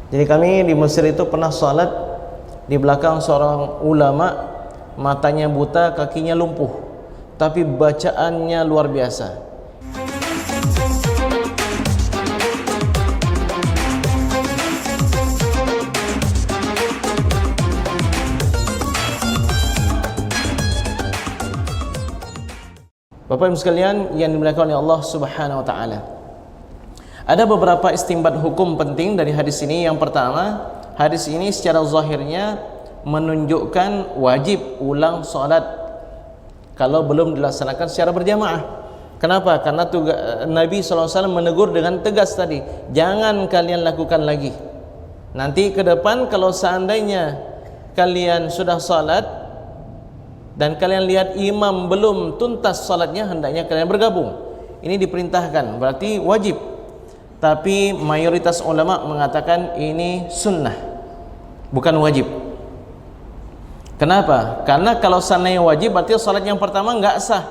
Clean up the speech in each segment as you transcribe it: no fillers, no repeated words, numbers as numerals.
Jadi kami di Mesir itu pernah salat di belakang seorang ulama, matanya buta, kakinya lumpuh, tapi bacaannya luar biasa. Bapak Ibu sekalian yang dimuliakan oleh Allah Subhanahu wa taala. Ada beberapa istinbat hukum penting dari hadis ini. Yang pertama, hadis ini secara zahirnya menunjukkan wajib ulang salat kalau belum dilaksanakan secara berjamaah. Kenapa? Karena Nabi SAW menegur dengan tegas tadi, jangan kalian lakukan lagi. Nanti ke depan kalau seandainya kalian sudah salat dan kalian lihat imam belum tuntas salatnya, hendaknya kalian bergabung. Ini diperintahkan, berarti wajib. Tapi mayoritas ulama mengatakan ini sunnah, bukan wajib. Kenapa? Karena kalau seandainya wajib, berarti salat yang pertama enggak sah.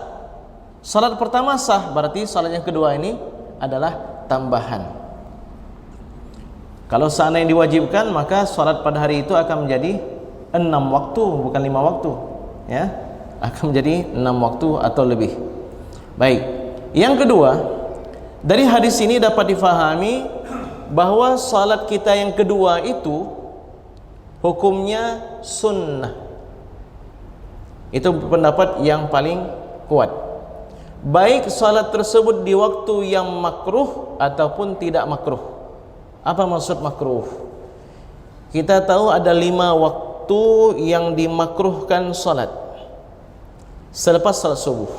Salat pertama sah, berarti salat yang kedua ini adalah tambahan. Kalau seandainya diwajibkan, maka salat pada hari itu akan menjadi 6 waktu, bukan 5 waktu. Ya, akan menjadi 6 waktu atau lebih. Baik. Yang kedua, dari hadis ini dapat difahami bahwa salat kita yang kedua itu hukumnya sunnah. Itu pendapat yang paling kuat. Baik salat tersebut di waktu yang makruh ataupun tidak makruh. Apa maksud makruh? Kita tahu ada 5 waktu yang dimakruhkan salat selepas salat subuh.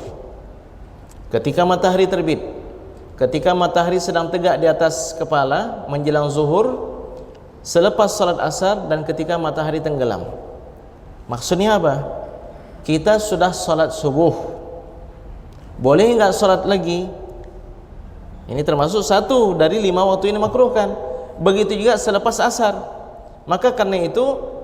Ketika matahari terbit, ketika matahari sedang tegak di atas kepala menjelang zuhur, selepas salat asar, dan ketika matahari tenggelam. Maksudnya apa? Kita sudah salat subuh, boleh enggak salat lagi? Ini termasuk satu dari 5 waktu ini makruhkan. Begitu juga selepas asar. Maka karena itu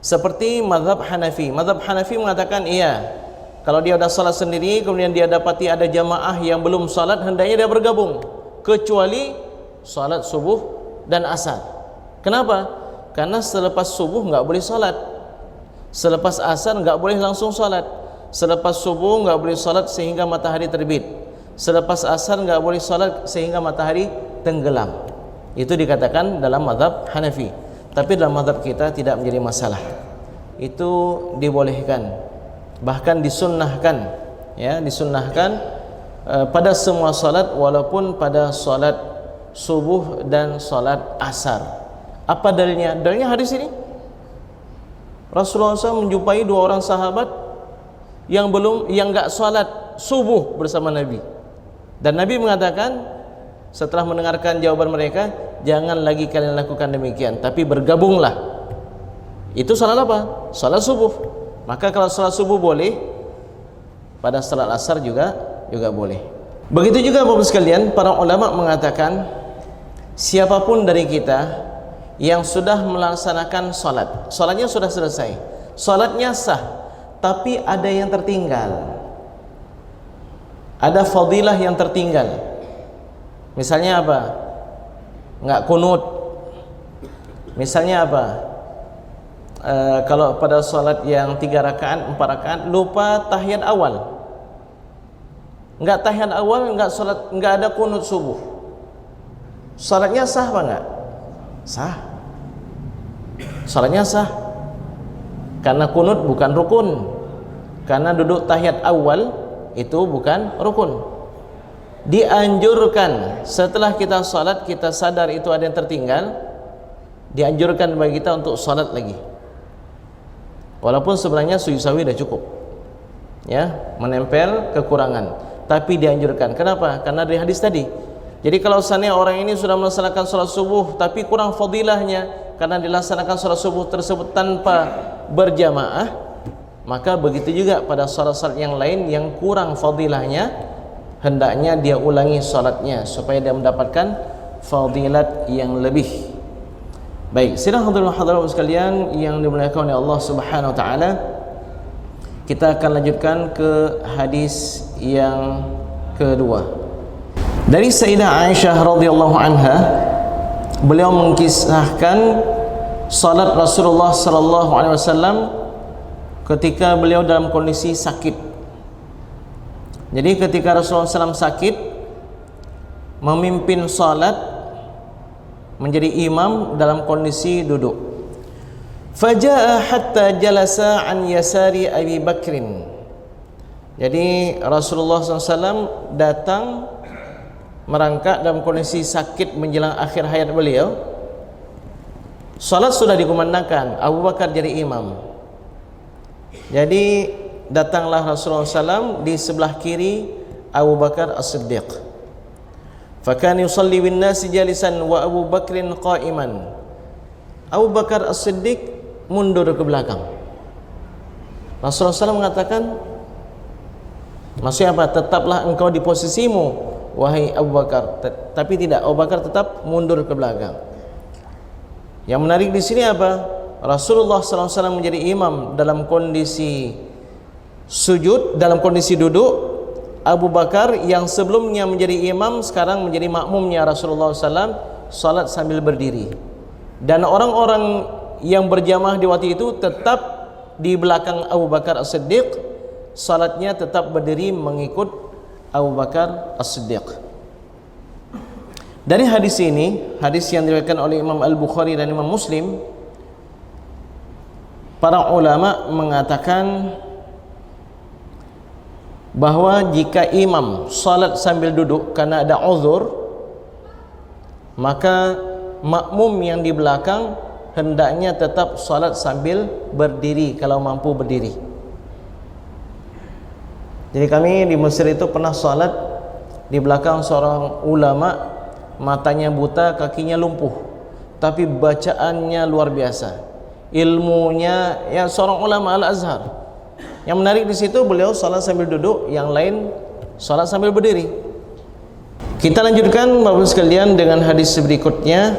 seperti mazhab Hanafi. Mazhab Hanafi mengatakan iya, kalau dia sudah salat sendiri kemudian dia dapati ada jamaah yang belum salat, hendaknya dia bergabung, kecuali salat subuh dan asar. Kenapa? Karena selepas subuh enggak boleh salat, selepas asar enggak boleh langsung salat, selepas subuh enggak boleh salat sehingga matahari terbit, selepas asar enggak boleh salat sehingga matahari tenggelam. Itu dikatakan dalam mazhab Hanafi. Tapi dalam mazhab kita tidak menjadi masalah. Itu dibolehkan, bahkan disunnahkan, ya, disunnahkan pada semua salat, walaupun pada salat subuh dan salat asar. Apa dalilnya? Dalilnya hadis ini. Rasulullah SAW menjumpai 2 orang sahabat yang enggak salat subuh bersama Nabi. Dan Nabi mengatakan setelah mendengarkan jawaban mereka, jangan lagi kalian lakukan demikian, tapi bergabunglah. Itu salat apa? Salat subuh. Maka kalau salat subuh boleh, pada salat asar juga boleh. Begitu juga Bapak sekalian, para ulama mengatakan siapapun dari kita yang sudah melaksanakan salatnya sudah selesai, salatnya sah, tapi ada yang tertinggal, ada fadilah yang tertinggal. Misalnya apa? Enggak kunut. Misalnya apa? Kalau pada salat yang 3 rakaat, 4 rakaat lupa tahiyat awal. Enggak tahiyat awal, enggak ada kunut subuh. Salatnya sah apa enggak? Sah. Salatnya sah. Karena kunut bukan rukun. Karena duduk tahiyat awal itu bukan rukun. Dianjurkan setelah kita salat, kita sadar itu ada yang tertinggal, dianjurkan bagi kita untuk salat lagi, walaupun sebenarnya sujud sahwi sudah cukup, ya, menempel kekurangan, tapi dianjurkan. Kenapa? Karena dari hadis tadi. Jadi kalau seandainya orang ini sudah melaksanakan salat subuh tapi kurang fadilahnya karena dilaksanakan salat subuh tersebut tanpa berjamaah, maka begitu juga pada salat-salat yang lain yang kurang fadilahnya, hendaknya dia ulangi salatnya supaya dia mendapatkan fadilat yang lebih. Baik, sidang hadirin hadirat sekalian yang dimuliakan oleh Allah Subhanahu wa taala, kita akan lanjutkan ke hadis yang kedua. Dari Sayyidah Aisyah radhiyallahu anha, beliau mengkisahkan salat Rasulullah sallallahu alaihi wasallam ketika beliau dalam kondisi sakit. Jadi ketika Rasulullah SAW sakit, memimpin salat, menjadi imam dalam kondisi duduk. Faja'a hatta jalasa an yasari Abi Bakrin. Jadi Rasulullah SAW datang merangkak dalam kondisi sakit menjelang akhir hayat beliau. Salat sudah dikumandangkan, Abu Bakar jadi imam. Jadi datanglah Rasulullah SAW, di sebelah kiri Abu Bakar As-Siddiq. Fakana yusalli bin nasi jalisan wa Abu Bakrin qa'iman. Abu Bakar As-Siddiq mundur ke belakang. Rasulullah SAW mengatakan, maksudnya apa? Tetaplah engkau di posisimu, wahai Abu Bakar. Tapi tidak, Abu Bakar tetap mundur ke belakang. Yang menarik di sini apa? Rasulullah SAW menjadi imam dalam kondisi sujud, dalam kondisi duduk. Abu Bakar yang sebelumnya menjadi imam sekarang menjadi makmumnya Rasulullah SAW, salat sambil berdiri. Dan orang-orang yang berjamaah di waktu itu tetap di belakang Abu Bakar As-Siddiq, salatnya tetap berdiri mengikut Abu Bakar As-Siddiq. Dari hadis ini, hadis yang diriwayatkan oleh Imam Al-Bukhari dan Imam Muslim, para ulama mengatakan bahwa jika imam salat sambil duduk karena ada uzur, maka makmum yang di belakang hendaknya tetap salat sambil berdiri kalau mampu berdiri. Jadi kami di Mesir itu pernah salat di belakang seorang ulama, matanya buta, kakinya lumpuh, tapi bacaannya luar biasa. Ilmunya ya seorang ulama Al-Azhar. Yang menarik di situ beliau salat sambil duduk, yang lain salat sambil berdiri. Kita lanjutkan Bapak sekalian dengan hadis berikutnya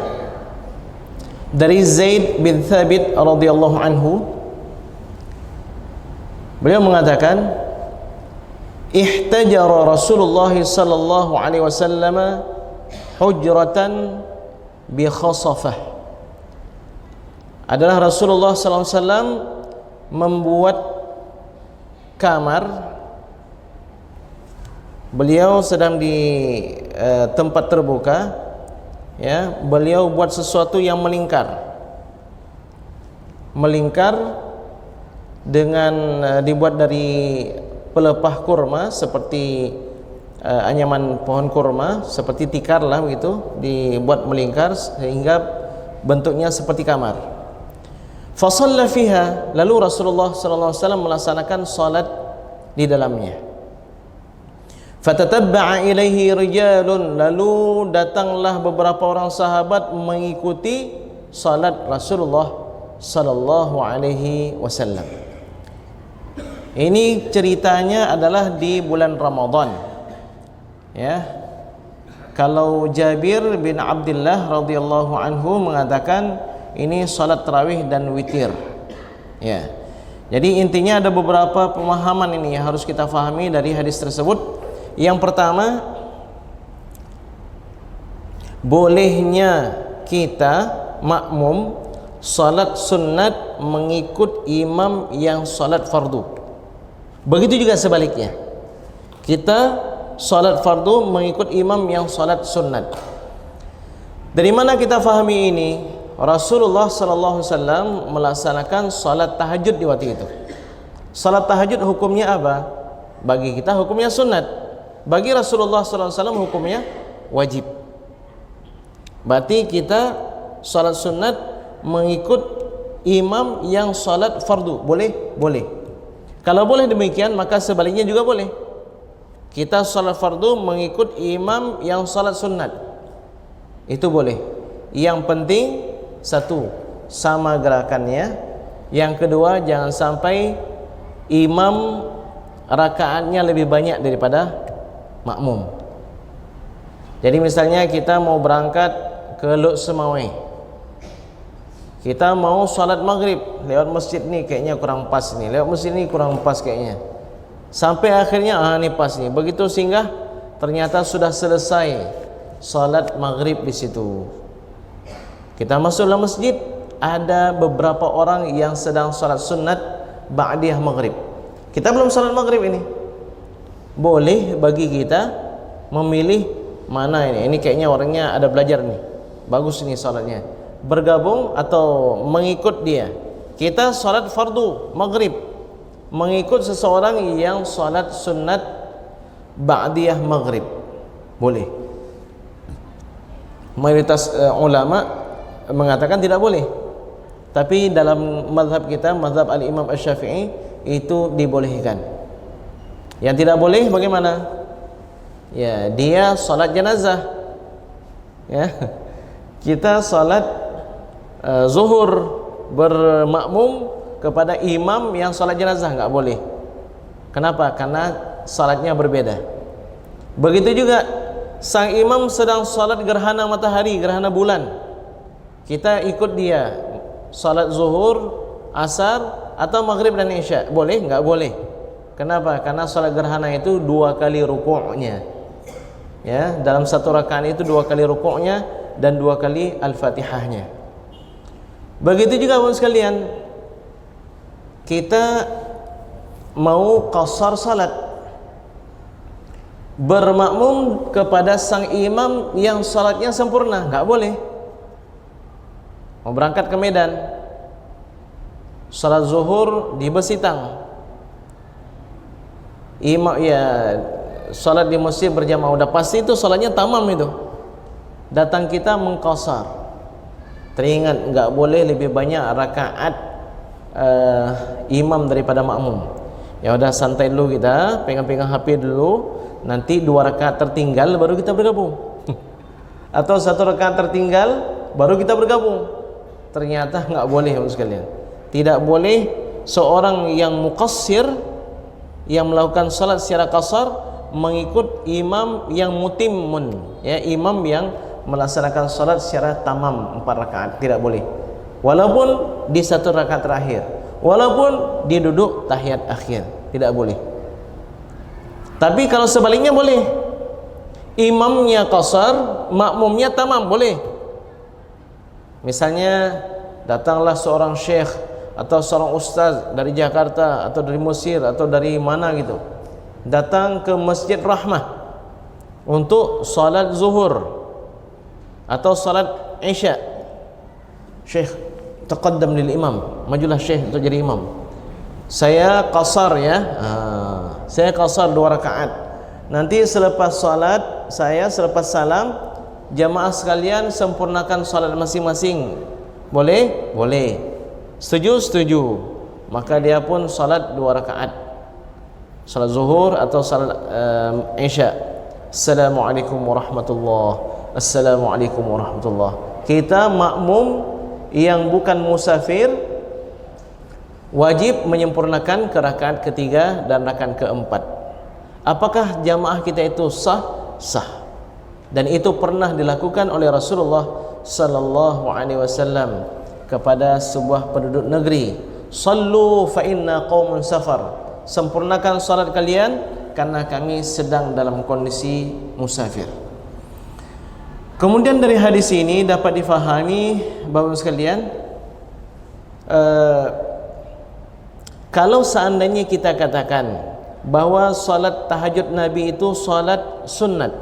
dari Zaid bin Thabit radhiyallahu anhu. Beliau mengatakan, ihtajara Rasulullah sallallahu alaihi wasallam hujratan bi khasafah. Adalah Rasulullah sallallahu alaihi wasallam membuat kamar. Beliau sedang di tempat terbuka, ya, beliau buat sesuatu yang melingkar dengan dibuat dari pelepah kurma, seperti anyaman pohon kurma, seperti tikar lah begitu, dibuat melingkar sehingga bentuknya seperti kamar. Fasalla fiha, lalu Rasulullah sallallahu alaihi wasallam melaksanakan salat di dalamnya. Fatatabba'a ilaihi rijalun, lalu datanglah beberapa orang sahabat mengikuti salat Rasulullah sallallahu alaihi wasallam. Ini ceritanya adalah di bulan Ramadan. Ya. Kalau Jabir bin Abdullah radhiyallahu anhu mengatakan ini salat tarawih dan witir. Ya. Jadi intinya ada beberapa pemahaman ini yang harus kita fahami dari hadis tersebut. Yang pertama, bolehnya kita makmum salat sunat mengikut imam yang salat fardu. Begitu juga sebaliknya, kita salat fardu mengikut imam yang salat sunat. Dari mana kita fahami ini? Rasulullah sallallahu alaihi wasallam melaksanakan salat tahajud di waktu itu. Salat tahajud hukumnya apa? Bagi kita hukumnya sunat. Bagi Rasulullah sallallahu alaihi wasallam hukumnya wajib. Berarti kita salat sunat mengikut imam yang salat fardu. Boleh? Boleh. Kalau boleh demikian, maka sebaliknya juga boleh. Kita salat fardu mengikut imam yang salat sunat. Itu boleh. Yang penting satu, sama gerakannya. Yang kedua, jangan sampai imam rakaatnya lebih banyak daripada makmum. Jadi misalnya kita mau berangkat ke Luk Semawai, kita mau salat maghrib, lewat masjid ni kayaknya kurang pas ni, lewat masjid ni kurang pas kayaknya, sampai akhirnya ni pas ni. Begitu singgah, ternyata sudah selesai salat maghrib di situ. Kita masuk dalam masjid, ada beberapa orang yang sedang salat sunat ba'diyah maghrib. Kita belum salat maghrib ini. Boleh bagi kita memilih mana ini. Ini kayaknya orangnya ada belajar nih. Bagus ini salatnya. Bergabung atau mengikut dia. Kita salat fardu maghrib, mengikut seseorang yang salat sunat ba'diyah maghrib. Boleh. Mayoritas ulama mengatakan tidak boleh. Tapi dalam mazhab kita, mazhab al-Imam Asy-Syafi'i, itu dibolehkan. Yang tidak boleh bagaimana? Ya, dia salat jenazah. Ya. Kita salat zuhur bermakmum kepada imam yang salat jenazah, enggak boleh. Kenapa? Karena salatnya berbeda. Begitu juga sang imam sedang salat gerhana matahari, gerhana bulan. Kita ikut dia salat zuhur, asar atau maghrib dan isya. Boleh? Enggak boleh. Kenapa? Karena salat gerhana itu 2 kali rukuknya. Ya, dalam satu rakaat itu 2 kali rukuknya dan 2 kali al-Fatihahnya. Begitu juga Bapak sekalian, kita mau qasar salat, bermakmum kepada sang imam yang salatnya sempurna, enggak boleh. Mau berangkat ke Medan, salat zuhur di Besitang, imam ya salat di masjid berjamaah, udah pasti itu salatnya tamam itu. Datang kita mengqasar, teringat enggak boleh lebih banyak rakaat imam daripada makmum. Ya udah santai dulu, kita pegang-pegang HP dulu, nanti 2 rakaat tertinggal baru kita bergabung. Atau 1 rakaat tertinggal baru kita bergabung. Ternyata enggak boleh Bapak sekalian. Tidak boleh seorang yang muqassir, yang melakukan salat secara qasar, mengikut imam yang mutimmun, ya, imam yang melaksanakan salat secara tamam 4 rakaat, tidak boleh. Walaupun di 1 rakaat terakhir, walaupun di duduk tahiyat akhir, tidak boleh. Tapi kalau sebaliknya boleh. Imamnya qasar, makmumnya tamam, boleh. Misalnya datanglah seorang syekh atau seorang ustaz dari Jakarta atau dari Mesir atau dari mana gitu, datang ke Masjid Rahmah untuk salat zuhur atau salat isya. Syekh taqaddam lil imam, majulah syekh untuk jadi imam. Saya qasar ya, saya qasar 2 rakaat. Nanti selepas salat, saya selepas salam, jamaah sekalian sempurnakan salat masing-masing. Boleh? Boleh. Setuju? Setuju. Maka dia pun salat 2 rakaat, salat zuhur atau salat isya. Assalamualaikum warahmatullahi, Assalamualaikum warahmatullahi. Kita makmum yang bukan musafir wajib menyempurnakan ke rakaat ketiga dan rakaat keempat. Apakah jamaah kita itu sah? Sah. Dan itu pernah dilakukan oleh Rasulullah sallallahu alaihi wasallam kepada sebuah penduduk negeri. Sallu fa inna qaumun safar. Sempurnakan salat kalian karena kami sedang dalam kondisi musafir. Kemudian dari hadis ini dapat difahami Bapak sekalian, kalau seandainya kita katakan bahwa salat tahajud Nabi itu salat sunnat,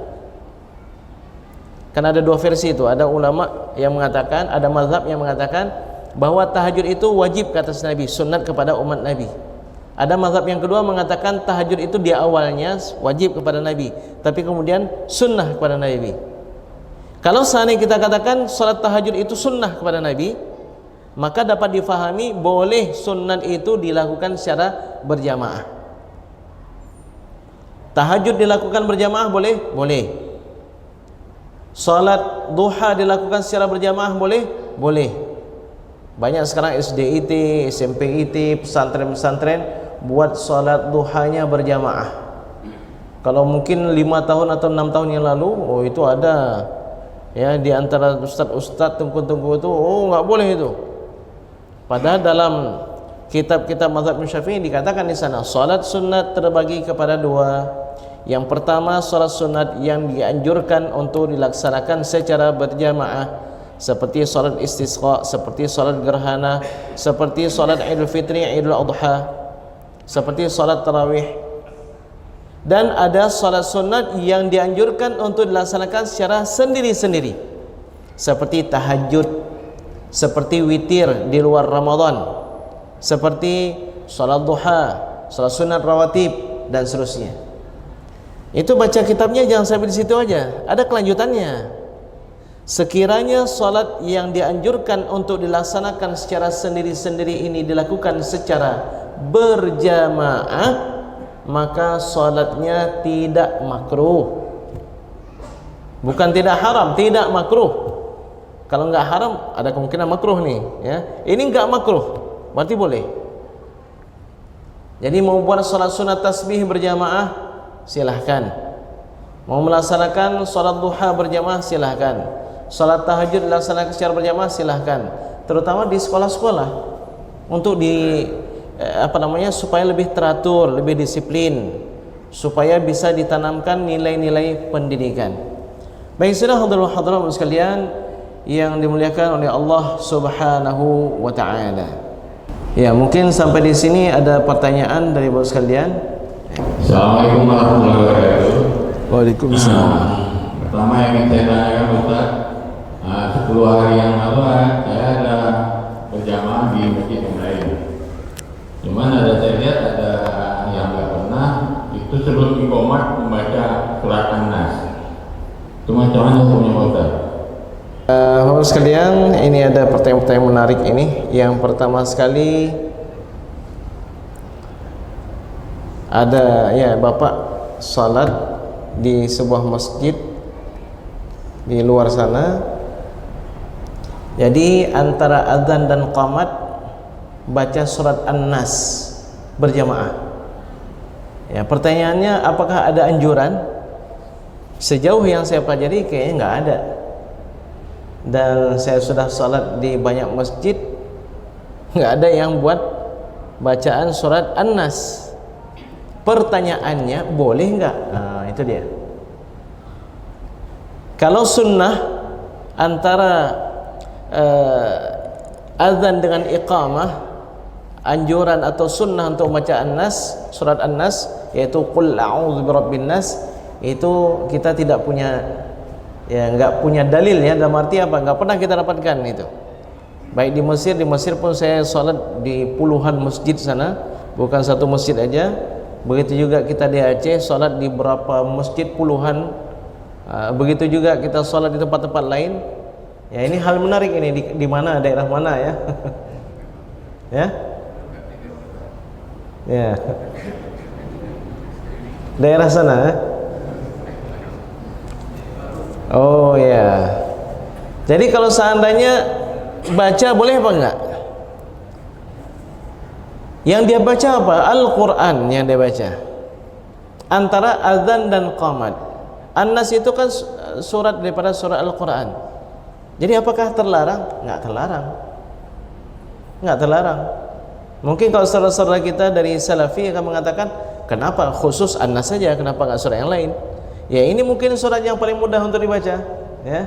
kan ada 2 versi itu. Ada ulama yang mengatakan, ada mazhab yang mengatakan bahwa tahajud itu wajib ke atas Nabi, sunnat kepada umat Nabi. Ada mazhab yang kedua mengatakan tahajud itu di awalnya wajib kepada Nabi, tapi kemudian sunnah kepada Nabi. Kalau seandainya kita katakan salat tahajud itu sunnah kepada Nabi, maka dapat difahami boleh sunnat itu dilakukan secara berjamaah. Tahajud dilakukan berjamaah boleh? Boleh. Salat duha dilakukan secara berjamaah boleh? Boleh. Banyak sekarang SDIT, SMPIT, pesantren-pesantren buat salat duhanya berjamaah. Kalau mungkin 5 tahun atau 6 tahun yang lalu, oh itu ada ya di antara ustaz-ustaz tengku-tengku itu, oh enggak boleh itu. Padahal dalam kitab-kitab mazhab Syafi'i dikatakan di sana salat sunat terbagi kepada 2. Yang pertama salat sunat yang dianjurkan untuk dilaksanakan secara berjamaah. seperti salat istisqa, seperti salat gerhana, seperti salat Idul Fitri, Idul Adha, seperti salat tarawih. Dan ada salat sunat yang dianjurkan untuk dilaksanakan secara sendiri-sendiri, seperti tahajud, seperti witir di luar Ramadan, seperti salat duha, salat sunat rawatib, dan seterusnya. Itu baca kitabnya jangan sampai di situ aja, ada kelanjutannya. Sekiranya salat yang dianjurkan untuk dilaksanakan secara sendiri-sendiri ini dilakukan secara berjamaah, maka salatnya tidak makruh. Bukan tidak haram, tidak makruh. Kalau enggak haram, ada kemungkinan makruh nih, ya. Ini enggak makruh, berarti boleh. Jadi mau buat salat sunat tasbih berjamaah, silahkan. Mau melaksanakan salat duha berjamaah, silahkan. Salat tahajud dilaksanakan secara berjamaah, silahkan. Terutama di sekolah-sekolah, untuk supaya lebih teratur, lebih disiplin, supaya bisa ditanamkan nilai-nilai pendidikan. Baik, saudara hadirin sekalian yang dimuliakan oleh Allah Subhanahu wa taala. Ya, mungkin sampai di sini ada pertanyaan dari Bapak sekalian. Assalamualaikum warahmatullahi wabarakatuh. Waalaikumsalam. Pertama yang ingin saya tanyakan Ustaz, 10 hari yang lalu saya ada berjamaah di masjid yang lain. Cuman saya lihat ada yang nggak pernah itu sebelum iqamah membaca surat An-Nas. Itu macam mana hukumnya Pak Ustaz? Bapak sekalian, ini ada pertanyaan-pertanyaan menarik ini. Yang pertama sekali, ada ya Bapak salat di sebuah masjid di luar sana. Jadi antara azan dan qamat baca surat An-Nas berjamaah. Ya, pertanyaannya apakah ada anjuran? Sejauh yang saya pelajari kayaknya nggak ada. Dan saya sudah salat di banyak masjid, nggak ada yang buat bacaan surat An-Nas. Pertanyaannya boleh nggak? Nah, itu dia. Kalau sunnah antara azan dengan iqamah, anjuran atau sunnah untuk baca An-Nas, surat An-Nas, yaitu qul a'udzu birabbin nas, itu kita tidak punya, ya enggak punya dalil ya, dalam arti apa? Enggak pernah kita dapatkan itu. Baik di Mesir pun saya salat di puluhan masjid sana, bukan satu masjid aja. Begitu juga kita di Aceh salat di beberapa masjid puluhan. Begitu juga kita salat di tempat-tempat lain. Ya, ini hal menarik ini di mana, daerah mana ya? Ya? Ya. Daerah sana. Oh ya. Jadi kalau seandainya baca boleh apa enggak? Yang dia baca apa? Al-Quran yang dia baca. Antara azan dan qamat. An-Nas itu kan surat daripada surah Al-Quran. Jadi apakah terlarang? Enggak terlarang. Enggak terlarang. Mungkin kalau saudara-saudara kita dari Salafi akan mengatakan, kenapa khusus An-Nas saja, kenapa enggak surah yang lain? Ya, ini mungkin surat yang paling mudah untuk dibaca, ya.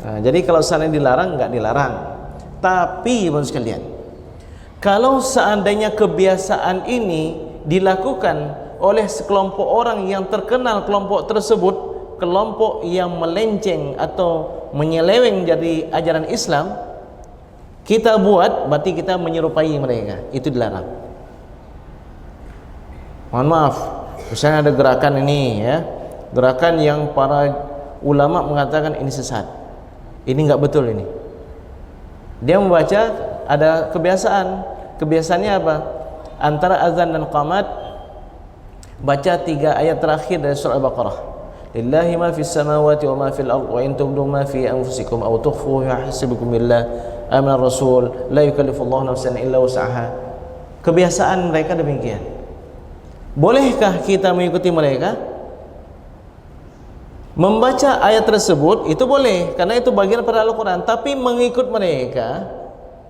Nah, jadi kalau seandainya dilarang, enggak dilarang. Tapi Bapak sekalian, kalau seandainya kebiasaan ini dilakukan oleh sekelompok orang yang terkenal kelompok tersebut, kelompok yang melenceng atau menyeleweng dari ajaran Islam, kita buat, berarti kita menyerupai mereka. Itu dilarang. Mohon maaf, misalnya ada gerakan ini ya, gerakan yang para ulama mengatakan ini sesat, ini enggak betul ini. Dia membaca, ada kebiasaannya apa? Antara azan dan qamat baca 3 ayat terakhir dari surah Al-Baqarah. Lillahi ma fis samawati wa ma fil ardh wa in tubdu ma fi anfusikum aw tukhfuhu yahsibukum billah amana rasul la yukallifullahu nafsan illa wus'aha. Kebiasaan mereka demikian. Bolehkah kita mengikuti mereka? Membaca ayat tersebut itu boleh, karena itu bagian pada Al-Quran. Tapi mengikut mereka,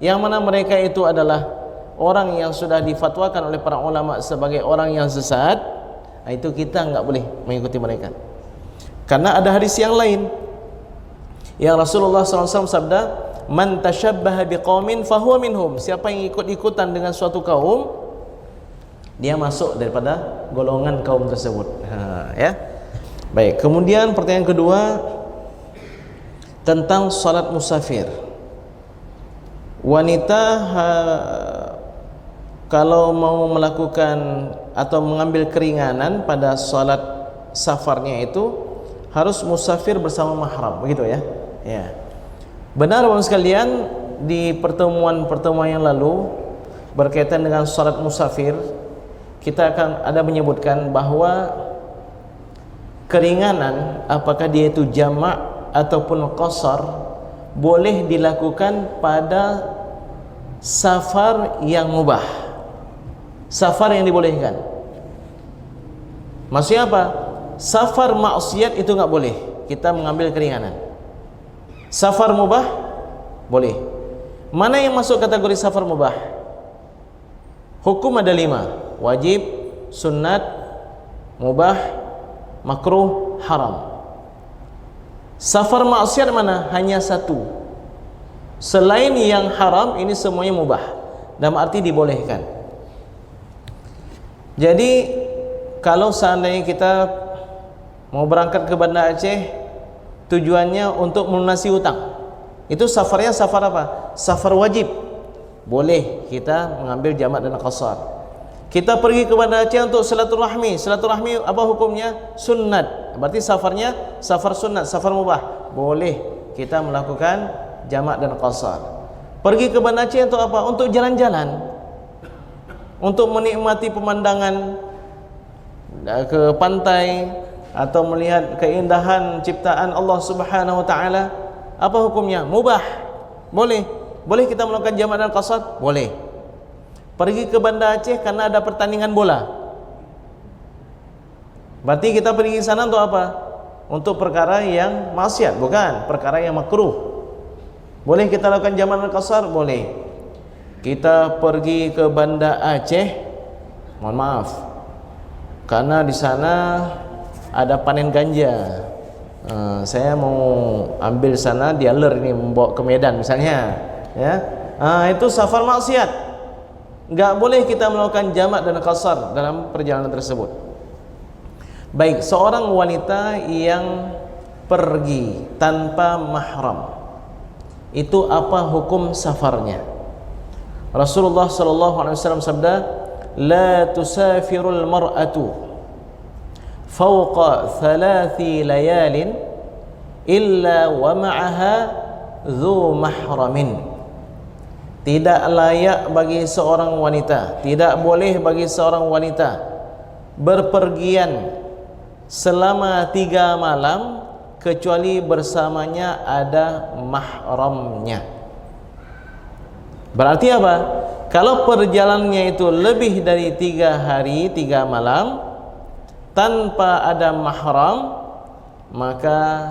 yang mana mereka itu adalah orang yang sudah difatwakan oleh para ulama sebagai orang yang sesat, itu kita enggak boleh mengikuti mereka. Karena ada hadis yang lain Yang Rasulullah SAW sabda, man tashabbaha biqaumin fahuwa minhum. Siapa yang ikut-ikutan dengan suatu kaum, dia masuk daripada golongan kaum tersebut. Ya. Baik, kemudian pertanyaan kedua tentang salat musafir. Wanita kalau mau melakukan atau mengambil keringanan pada salat safarnya itu harus musafir bersama mahram, begitu ya? Ya. Benar Bapak sekalian, di pertemuan-pertemuan yang lalu berkaitan dengan salat musafir, kita akan ada menyebutkan bahwa keringanan, apakah dia itu jamak ataupun qasar, boleh dilakukan pada safar yang mubah, safar yang dibolehkan. Maksudnya apa? Safar maksiat itu enggak boleh kita mengambil keringanan. Safar mubah boleh. Mana yang masuk kategori safar mubah? Hukum ada 5: wajib, sunnat, mubah, makruh, haram. Safar maksiat mana? Hanya 1. Selain yang haram, ini semuanya mubah, dalam arti dibolehkan. Jadi kalau seandainya kita mau berangkat ke Banda Aceh, tujuannya untuk melunasi hutang, itu safarnya safar apa? Safar wajib. Boleh kita mengambil jamak dan qasar. Kita pergi ke Banda Aceh untuk silaturahmi. Silaturahmi apa hukumnya? Sunnat. Berarti safarnya safar sunnat, safar mubah. Boleh kita melakukan jamak dan qasar. Pergi ke Banda Aceh untuk apa? Untuk jalan-jalan, untuk menikmati pemandangan ke pantai atau melihat keindahan ciptaan Allah Subhanahu wa taala. Apa hukumnya? Mubah. Boleh. Boleh kita melakukan jamak dan qasar? Boleh. Pergi ke Banda Aceh karena ada pertandingan bola, berarti kita pergi ke sana untuk apa? Untuk perkara yang maksiat, bukan perkara yang makruh. Boleh kita lakukan jamak dan qasar? Boleh. Kita pergi ke Banda Aceh, mohon maaf, karena di sana ada panen ganja. Saya mau ambil sana, dialer ini membawa ke Medan misalnya, ya. Itu safar maksiat. Enggak boleh kita melakukan jamak dan qasar dalam perjalanan tersebut. Baik, seorang wanita yang pergi tanpa mahram, itu apa hukum safarnya? Rasulullah sallallahu alaihi wasallam sabda, la tusafirul mar'atu fawqa 3 layalin illa wa ma'aha dzu mahramin. Tidak layak bagi seorang wanita, tidak boleh bagi seorang wanita berpergian selama 3 malam kecuali bersamanya ada mahramnya. Berarti apa? Kalau perjalanannya itu lebih dari 3 hari 3 malam tanpa ada mahram, maka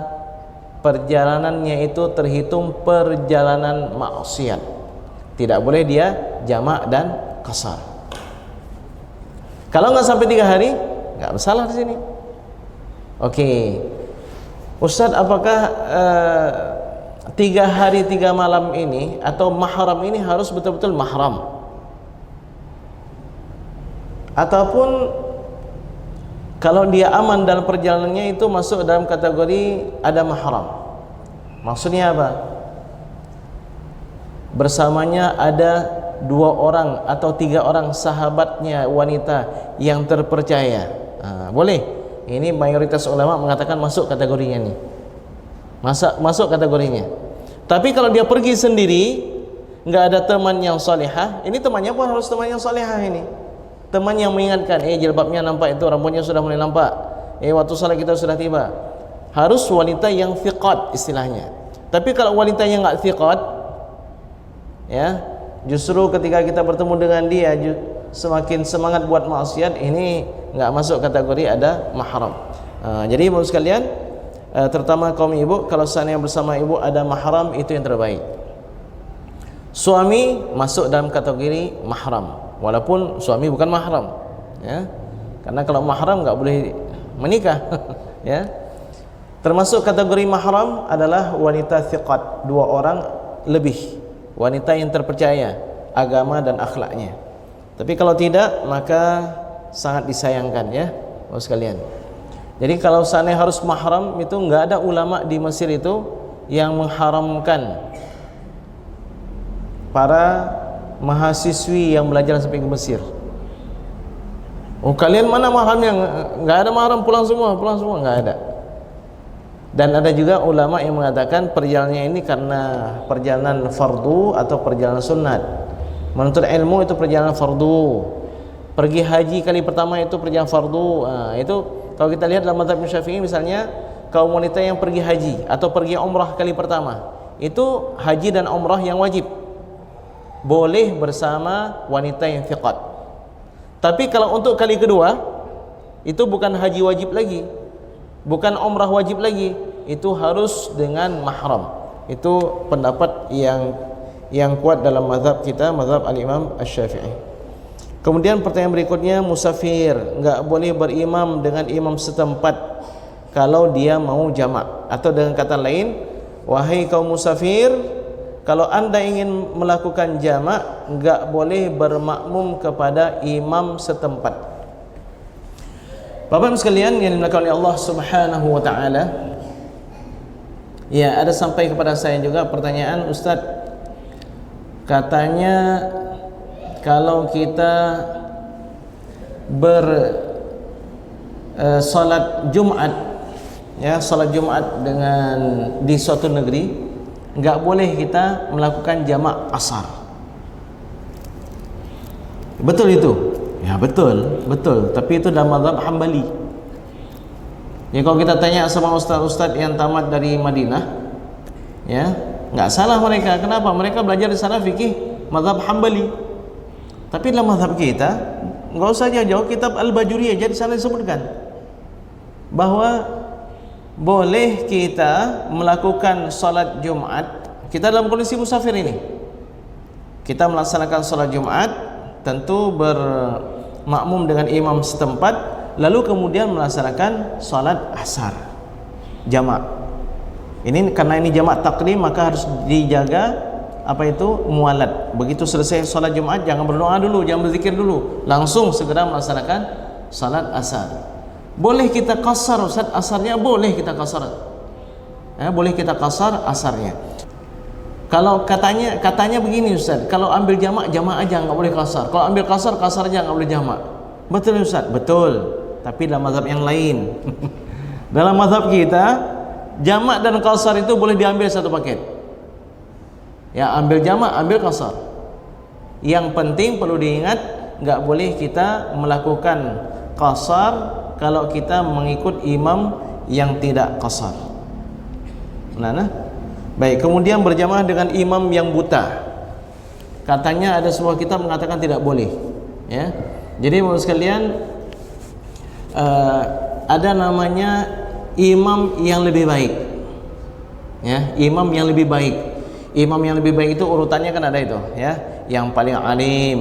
perjalanannya itu terhitung perjalanan maksiat. Tidak boleh dia jamak dan qasar. Kalau nggak sampai 3 hari, nggak masalah di sini. Oke, Ustaz, apakah 3 hari 3 malam ini atau mahram ini harus betul-betul mahram? Ataupun kalau dia aman dalam perjalanannya itu masuk dalam kategori ada mahram? Maksudnya apa? Bersamanya ada 2 orang atau 3 orang sahabatnya wanita yang terpercaya. Boleh. Ini mayoritas ulama mengatakan masuk kategorinya nih. Masuk kategorinya. Tapi kalau dia pergi sendiri, nggak ada teman yang salihah, ini temannya pun harus teman yang salihah ini. Teman yang mengingatkan, jilbabnya nampak itu, rambutnya sudah mulai nampak. Waktu salat kita sudah tiba. Harus wanita yang thiqat istilahnya. Tapi kalau wanita yang nggak thiqat, ya, justru ketika kita bertemu dengan dia semakin semangat buat maksiat, ini nggak masuk kategori ada mahram. Jadi ibu sekalian, terutama kaum ibu, kalau seandainya bersama ibu ada mahram, itu yang terbaik. Suami masuk dalam kategori mahram, walaupun suami bukan mahram, ya, karena kalau mahram nggak boleh menikah. Ya. Termasuk kategori mahram adalah wanita thiqat, 2 orang lebih, wanita yang terpercaya agama dan akhlaknya. Tapi kalau tidak, maka sangat disayangkan ya, sekalian. Jadi kalau seandainya harus mahram, itu enggak ada ulama di Mesir itu yang mengharamkan para mahasiswi yang belajar sampai ke Mesir. Oh, kalian mana mahramnya? Enggak ada mahram, pulang semua, enggak ada. Dan ada juga ulama yang mengatakan perjalanannya ini karena perjalanan fardu atau perjalanan sunat. Menuntut ilmu itu perjalanan fardu. Pergi haji kali pertama itu perjalanan fardu. Itu kalau kita lihat dalam mazhab Syafi'i misalnya, kaum wanita yang pergi haji atau pergi umrah kali pertama, itu haji dan umrah yang wajib. Boleh bersama wanita yang thiqat. Tapi kalau untuk kali kedua, itu bukan haji wajib lagi, bukan umrah wajib lagi, itu harus dengan mahram. Itu pendapat yang kuat dalam mazhab kita, mazhab al-Imam Asy-Syafi'i. Kemudian pertanyaan berikutnya, musafir enggak boleh berimam dengan imam setempat kalau dia mau jamak, atau dengan kata lain, wahai kaum musafir, kalau anda ingin melakukan jamak, enggak boleh bermakmum kepada imam setempat. Bapak-Ibu sekalian yang dimuliakan oleh Allah Subhanahu wa taala, ya, ada sampai kepada saya juga pertanyaan, Ustaz, katanya kalau kita salat Jumat, ya, salat Jumat dengan di suatu negeri, enggak boleh kita melakukan jamak asar. Betul itu? Ya, betul. Tapi itu dalam mazhab Hambali. Ya, kalau kita tanya sama ustaz-ustaz yang tamat dari Madinah, ya, enggak salah mereka. Kenapa? Mereka belajar di sana fikih mazhab Hambali. Tapi dalam mazhab kita, enggak usah jauh-jauh, kitab Al-Bajuriyah aja di sana disebutkan bahwa boleh kita melakukan salat Jumat, kita dalam kondisi musafir ini. Kita melaksanakan salat Jumat, tentu bermakmum dengan imam setempat, lalu kemudian melaksanakan salat asar jamak. Ini karena ini jamak takdim, maka harus dijaga mualat. Begitu selesai salat Jumat, jangan berdoa dulu, jangan berzikir dulu, langsung segera melaksanakan salat asar. Boleh kita qasar, Ustaz, asarnya boleh kita qasar. Boleh kita qasar asarnya. Kalau katanya begini, Ustaz, kalau ambil jamak aja, enggak boleh qasar. Kalau ambil qasar aja, enggak boleh jamak. Betul, Ustaz? Betul. Tapi dalam mazhab yang lain. Dalam mazhab kita, jamak dan qasar itu boleh diambil satu paket. Ya, ambil jamak, ambil qasar. Yang penting perlu diingat, enggak boleh kita melakukan qasar kalau kita mengikut imam yang tidak qasar. Baik, kemudian berjamaah dengan imam yang buta. Katanya ada sebuah kitab mengatakan tidak boleh, ya. Jadi Bapak sekalian, ada namanya imam yang lebih baik. Ya, imam yang lebih baik. Imam yang lebih baik itu urutannya kan ada itu, ya. Yang paling alim.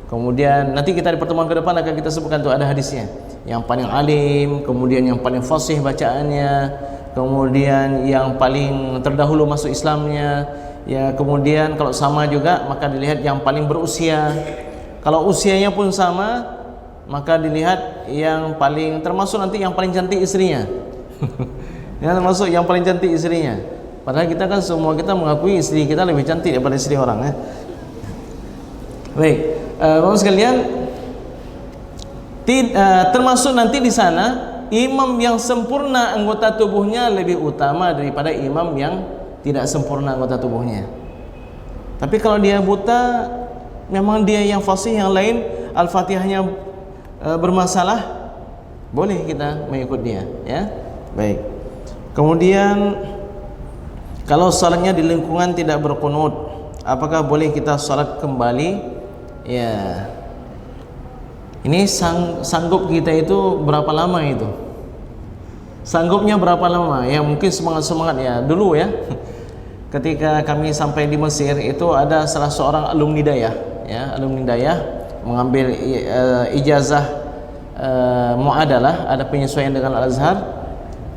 Kemudian nanti kita di pertemuan ke depan akan kita sebutkan tuh, ada hadisnya. Yang paling alim, kemudian yang paling fasih bacaannya, kemudian yang paling terdahulu masuk Islamnya, ya, kemudian kalau sama juga maka dilihat yang paling berusia. Kalau usianya pun sama, maka dilihat yang paling, termasuk nanti yang paling cantik istrinya. Ya, termasuk yang paling cantik istrinya. Padahal kita kan semua kita mengakui istri kita lebih cantik daripada istri orang, ya. Baik, Bapak sekalian, termasuk nanti di sana imam yang sempurna anggota tubuhnya lebih utama daripada imam yang tidak sempurna anggota tubuhnya. Tapi kalau dia buta, memang dia yang fasih, yang lain Al-Fatihahnya bermasalah, boleh kita mengikut dia, ya. Baik. Kemudian kalau salatnya di lingkungan tidak berqunut, apakah boleh kita salat kembali? Ya. Ini sanggup kita itu berapa lama itu? Sanggupnya berapa lama? Ya, mungkin semangat ya dulu, ya. Ketika kami sampai di Mesir, itu ada salah seorang alumni dayah, ya, alumni dayah mengambil ijazah muadalah, ada penyesuaian dengan Al-Azhar.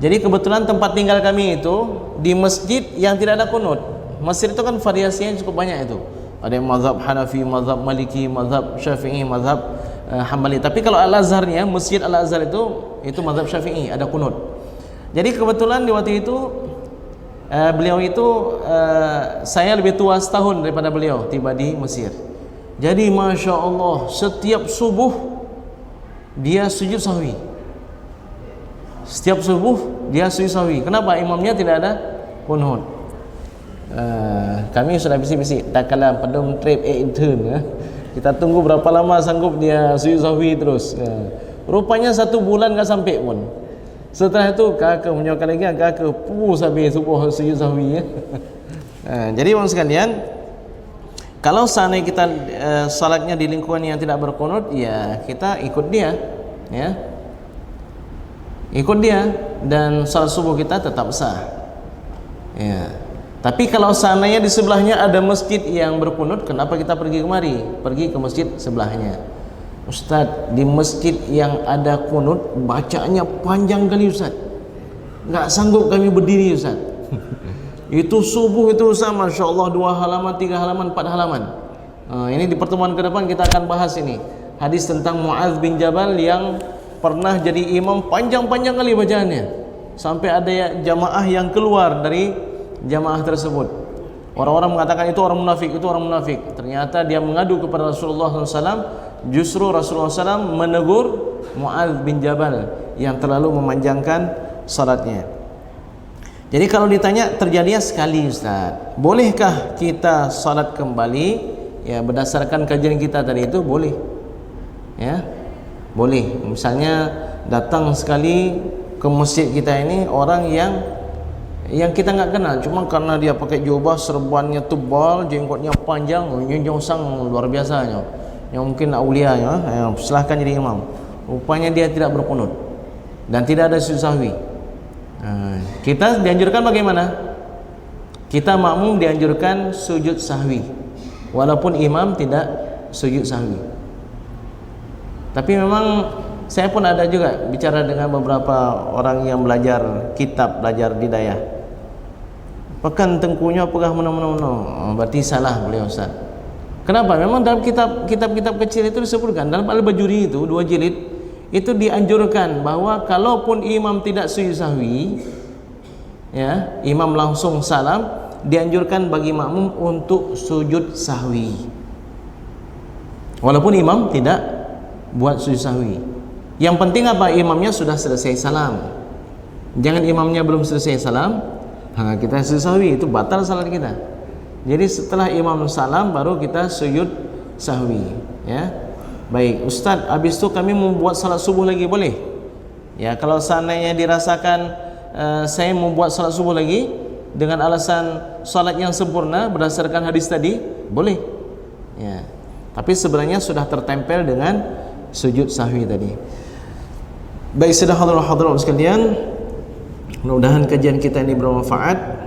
Jadi kebetulan tempat tinggal kami itu di masjid yang tidak ada kunut. Masjid itu kan variasinya cukup banyak itu. Ada yang mazhab Hanafi, mazhab Maliki, mazhab Syafi'i, mazhab Hambali. Tapi kalau Al-Azharnya, Masjid Al-Azhar itu mazhab Syafi'i, ada kunut. Jadi kebetulan di waktu itu beliau itu saya lebih tua setahun daripada beliau tiba di Mesir. Jadi Masya Allah, setiap subuh dia sujud sahwi. Setiap subuh dia sujud sahwi. Kenapa? Imamnya tidak ada kunut. Kami sudah bisik-bisik, tak kalah pedum trip intern. Kita tunggu berapa lama sanggup dia sujud sahwi terus. Rupanya 1 bulan tak sampai pun. Setelah itu kakak menyokan lagi, kakak pupus habis subuh sujud sahwi. Jadi orang sekalian, kalau seandainya kita salatnya di lingkungan yang tidak berkunut, ya kita ikut dia, ya, ikut dia, dan salat subuh kita tetap sah, ya. Tapi kalau seandainya di sebelahnya ada masjid yang berkunut, kenapa kita pergi kemari? Pergi ke masjid sebelahnya. Ustaz, di masjid yang ada kunut bacanya panjang kali Ustaz, nggak sanggup kami berdiri Ustaz. Itu subuh itu Ustaz, Masya Allah, 2 halaman, 3 halaman, 4 halaman. Ini di pertemuan ke depan kita akan bahas ini hadis tentang Mu'adz bin Jabal yang pernah jadi imam panjang-panjang kali bacaannya, sampai ada jamaah yang keluar dari jamaah tersebut. Orang-orang mengatakan itu orang munafik, itu orang munafik. Ternyata dia mengadu kepada Rasulullah SAW. Justru Rasulullah SAW menegur Mu'adz bin Jabal yang terlalu memanjangkan salatnya. Jadi kalau ditanya terjadinya sekali Ustaz, bolehkah kita salat kembali? Ya, berdasarkan kajian kita tadi itu boleh, ya, boleh. Misalnya datang sekali ke masjid kita ini orang yang kita nggak kenal, cuma karena dia pakai jubah, serbannya tebal, jenggotnya panjang, nyongsang luar biasanya, yang mungkin aulianya, silahkan jadi imam. Rupanya dia tidak berkunut dan tidak ada sujud sahwi. Kita dianjurkan bagaimana? Kita makmum dianjurkan sujud sahwi, walaupun imam tidak sujud sahwi. Tapi memang saya pun ada juga bicara dengan beberapa orang yang belajar kitab, belajar didayah. Pekan tengkunya pegah mana-mana, berarti salah beliau Ustaz. Kenapa? Memang dalam kitab-kitab kecil itu disebutkan, dalam Al-Bajuri itu 2 jilid itu dianjurkan bahwa kalaupun imam tidak sujud sahwi, ya, imam langsung salam, dianjurkan bagi makmum untuk sujud sahwi, walaupun imam tidak buat sujud sahwi. Yang penting apa? Imamnya sudah selesai salam. Jangan imamnya belum selesai salam, kita sujud sahwi, itu batal salat kita. Jadi setelah imam salam baru kita sujud sahwi, ya. Baik, Ustaz, habis itu kami membuat salat subuh lagi, boleh? Ya, kalau seandainya dirasakan saya membuat salat subuh lagi dengan alasan salat yang sempurna berdasarkan hadis tadi, boleh. Ya. Tapi sebenarnya sudah tertempel dengan sujud sahwi tadi. Baik, sudah hadirin sekalian, mudah-mudahan kajian kita ini bermanfaat.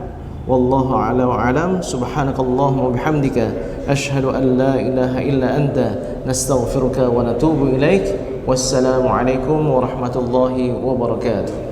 Wallahu a'la wa a'lam. Subhanakallahumma wa bihamdika asyhadu an la ilaha illa anta nastaghfiruka wa natubu ilaik. Wassalamu alaikum warahmatullahi wabarakatuh.